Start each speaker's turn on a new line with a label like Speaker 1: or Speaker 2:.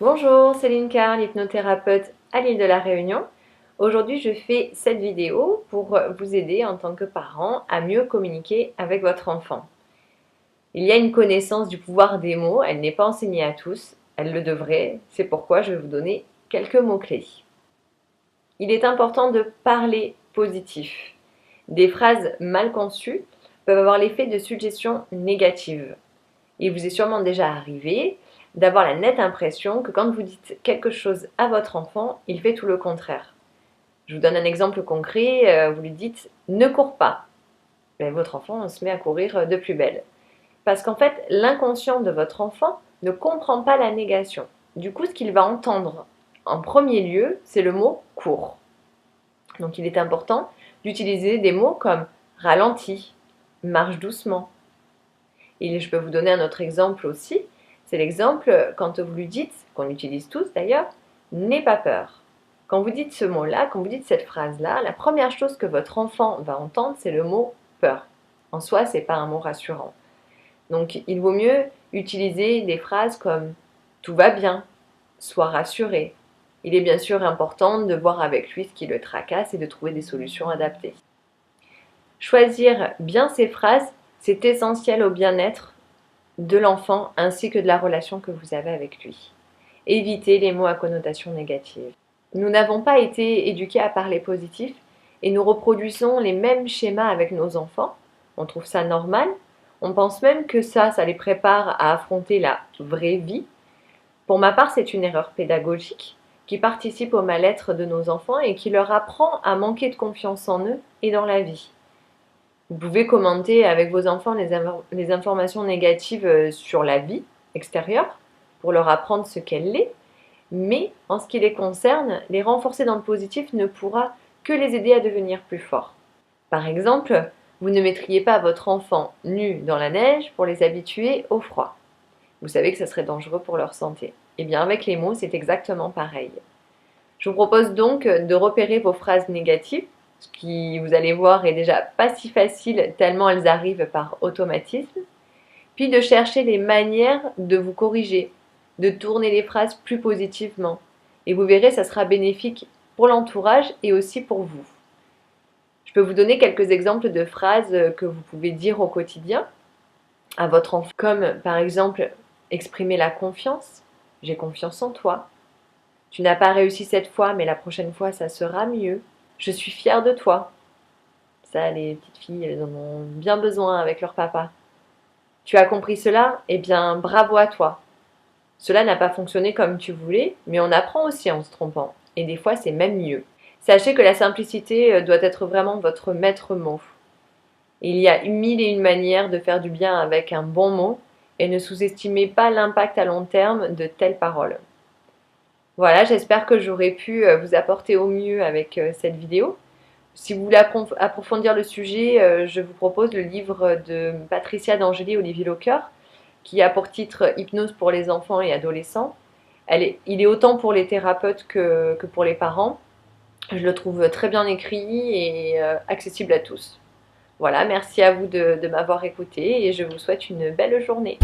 Speaker 1: Bonjour, Céline Carl, hypnothérapeute à l'île de la Réunion. Aujourd'hui, je fais cette vidéo pour vous aider en tant que parent à mieux communiquer avec votre enfant. Il y a une connaissance du pouvoir des mots, elle n'est pas enseignée à tous, elle le devrait, c'est pourquoi je vais vous donner quelques mots-clés. Il est important de parler positif. Des phrases mal conçues peuvent avoir l'effet de suggestion négative. Il vous est sûrement déjà arrivé d'avoir la nette impression que quand vous dites quelque chose à votre enfant, il fait tout le contraire. Je vous donne un exemple concret, vous lui dites « ne cours pas ». Votre enfant se met à courir de plus belle. Parce qu'en fait, l'inconscient de votre enfant ne comprend pas la négation. Du coup, ce qu'il va entendre en premier lieu, c'est le mot « cours ». Donc il est important d'utiliser des mots comme « ralenti »,« marche doucement ». Et je peux vous donner un autre exemple aussi. C'est l'exemple quand vous lui dites, qu'on utilise tous d'ailleurs, « n'aie pas peur ». Quand vous dites ce mot-là, quand vous dites cette phrase-là, la première chose que votre enfant va entendre, c'est le mot « peur ». En soi, ce n'est pas un mot rassurant. Donc, il vaut mieux utiliser des phrases comme « tout va bien »,« sois rassuré ». Il est bien sûr important de voir avec lui ce qui le tracasse et de trouver des solutions adaptées. Choisir bien ces phrases, c'est essentiel au bien-être de l'enfant ainsi que de la relation que vous avez avec lui. Évitez les mots à connotation négative. Nous n'avons pas été éduqués à parler positif et nous reproduisons les mêmes schémas avec nos enfants. On trouve ça normal. On pense même que ça les prépare à affronter la vraie vie. Pour ma part, c'est une erreur pédagogique qui participe au mal-être de nos enfants et qui leur apprend à manquer de confiance en eux et dans la vie. Vous pouvez commenter avec vos enfants les informations négatives sur la vie extérieure pour leur apprendre ce qu'elle est, mais en ce qui les concerne, les renforcer dans le positif ne pourra que les aider à devenir plus forts. Par exemple, vous ne mettriez pas votre enfant nu dans la neige pour les habituer au froid. Vous savez que ça serait dangereux pour leur santé. Eh bien, avec les mots, c'est exactement pareil. Je vous propose donc de repérer vos phrases négatives, ce qui, vous allez voir, est déjà pas si facile tellement elles arrivent par automatisme, puis de chercher les manières de vous corriger, de tourner les phrases plus positivement. Et vous verrez, ça sera bénéfique pour l'entourage et aussi pour vous. Je peux vous donner quelques exemples de phrases que vous pouvez dire au quotidien à votre enfant, comme par exemple exprimer la confiance. J'ai confiance en toi. Tu n'as pas réussi cette fois, mais la prochaine fois, ça sera mieux. Je suis fière de toi. Ça, les petites filles, elles en ont bien besoin avec leur papa. Tu as compris cela? Eh bien, bravo à toi. Cela n'a pas fonctionné comme tu voulais, mais on apprend aussi en se trompant. Et des fois, c'est même mieux. Sachez que la simplicité doit être vraiment votre maître mot. Il y a mille et une manières de faire du bien avec un bon mot et ne sous-estimez pas l'impact à long terme de telles paroles. Voilà, j'espère que j'aurai pu vous apporter au mieux avec cette vidéo. Si vous voulez approfondir le sujet, je vous propose le livre de Patricia d'Angeli, Olivier Locker, qui a pour titre « Hypnose pour les enfants et adolescents ». Il est autant pour les thérapeutes que pour les parents. Je le trouve très bien écrit et accessible à tous. Voilà, merci à vous de m'avoir écouté et je vous souhaite une belle journée.